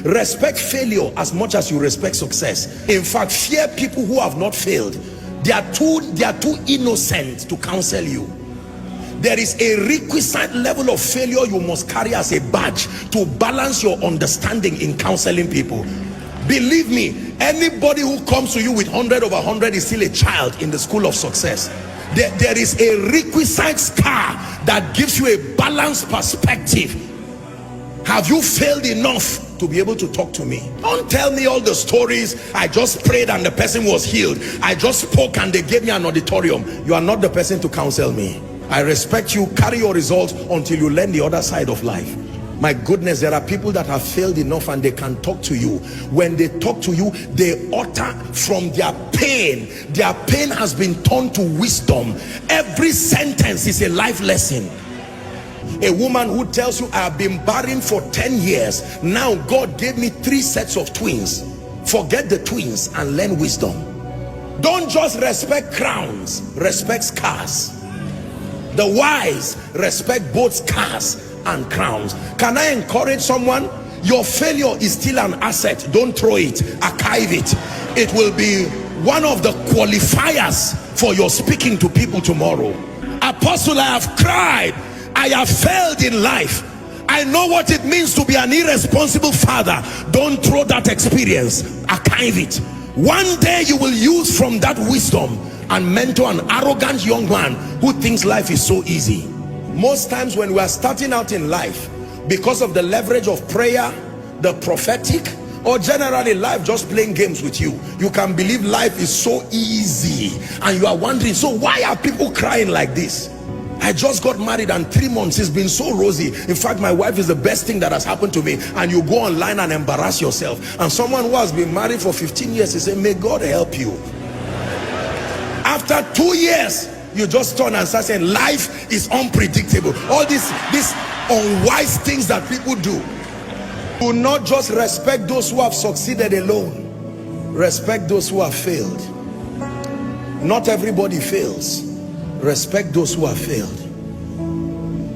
Respect failure as much as you respect success. In fact, fear people who have not failed. They are too innocent to counsel you. There is a requisite level of failure you must carry as a badge to balance your understanding in counseling people. Believe me, anybody who comes to you with 100 over 100 is still a child in the school of success. There is a requisite scar that gives you a balanced perspective. Have you failed enough to be able to talk to me? Don't tell me all the stories. I just prayed and the person was healed. I just spoke and they gave me an auditorium. You are not the person to counsel me. I respect you. Carry your results until you learn the other side of life. My goodness, there are people that have failed enough and they can talk to you. When they talk to you, they utter from their pain. Their pain has been turned to wisdom. Every sentence is a life lesson. A woman who tells you, I have been barren for 10 years. Now God gave me 3 sets of twins. Forget the twins and learn wisdom. Don't just respect crowns, respect scars. The wise respect both scars and crowns. Can I encourage someone? Your failure is still an asset. Don't throw it, archive it. It will be one of the qualifiers for your speaking to people tomorrow. Apostle, I have cried, I have failed in life, I know what it means to be an irresponsible father. Don't throw that experience, archive it. One day you will use from that wisdom and mentor an arrogant young man who thinks life is so easy. Most times when we are starting out in life, because of the leverage of prayer, the prophetic, or generally life just playing games with you, you can believe life is so easy and you are wondering, so why are people crying like this? I just got married and 3 months it's been so rosy. In fact, my wife is the best thing that has happened to me. And you go online and embarrass yourself. And someone who has been married for 15 years is saying, may God help you. After 2 years, you just turn and start saying life is unpredictable. All these unwise things that people do. Do not just respect those who have succeeded alone. Respect those who have failed. Not everybody fails. Respect those who have failed.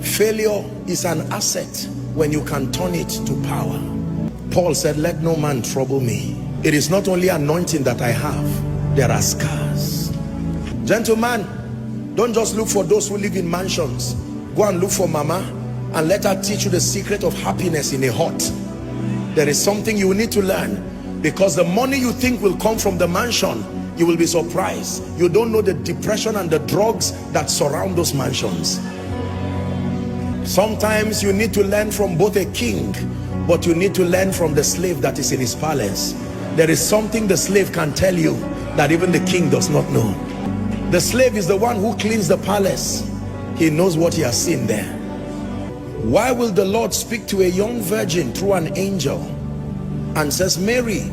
Failure is an asset when you can turn it to power. Paul said, let no man trouble me. It is not only anointing that I have, there are scars. Gentlemen, don't just look for those who live in mansions. Go and look for mama and let her teach you the secret of happiness in a hut. There is something you need to learn, because the money you think will come from the mansion, you will be surprised. You don't know the depression and the drugs that surround those mansions. Sometimes you need to learn from both a king, but you need to learn from the slave that is in his palace. There is something the slave can tell you that even the king does not know. The slave is the one who cleans the palace. He knows what he has seen there. Why will the Lord speak to a young virgin through an angel and says, Mary,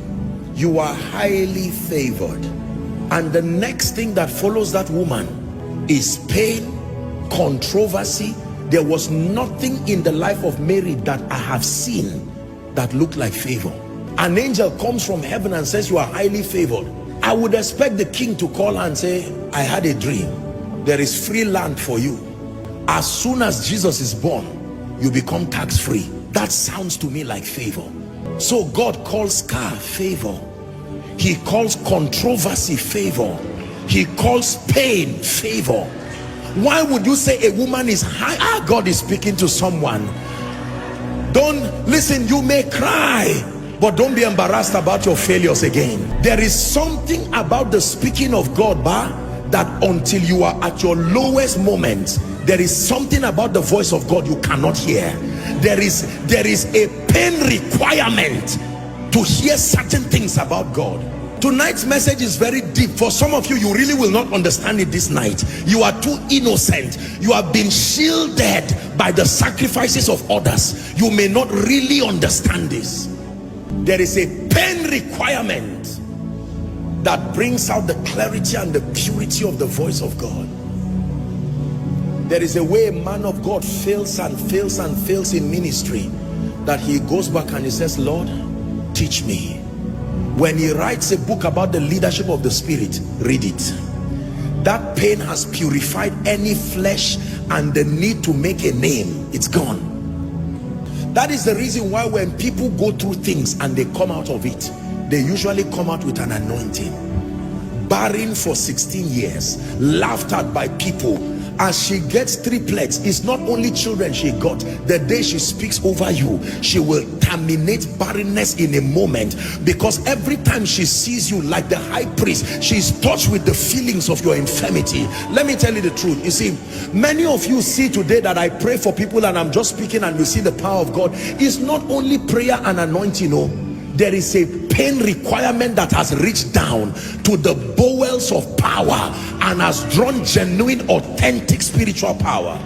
you are highly favored? And the next thing that follows that woman is pain, controversy. There was nothing in the life of Mary that I have seen that looked like favor. An angel comes from heaven and says, you are highly favored. I would expect the king to call her and say, I had a dream. There is free land for you. As soon as Jesus is born, you become tax-free. That sounds to me like favor. So God calls scar favor. He calls controversy favor. He calls pain favor. Why would you say a woman is high? God is speaking to someone. Don't listen, you may cry, but don't be embarrassed about your failures again. There is something about the speaking of God, that until you are at your lowest moment, there is something about the voice of God you cannot hear. There is a pain requirement to hear certain things about God. Tonight's message is very deep. For some of you, you really will not understand it this night. You are too innocent. You have been shielded by the sacrifices of others. You may not really understand this. There is a pain requirement that brings out the clarity and the purity of the voice of God. There is a way a man of God fails and fails and fails in ministry, that he goes back and he says, Lord, teach me. When he writes a book about the leadership of the Spirit, read it. That pain has purified any flesh and the need to make a name. It's gone. That is the reason why when people go through things and they come out of it, they usually come out with an anointing. Barren for 16 years, laughed at by people. As she gets triplets, it's not only children she got. The day she speaks over you, she will terminate barrenness in a moment, because every time she sees you like the high priest, she's touched with the feelings of your infirmity. Let me tell you the truth. You see, many of you see today that I pray for people and I'm just speaking and you see the power of God. It's not only prayer and anointing, no. There is a pain requirement that has reached down to the bowels of power and has drawn genuine, authentic spiritual power.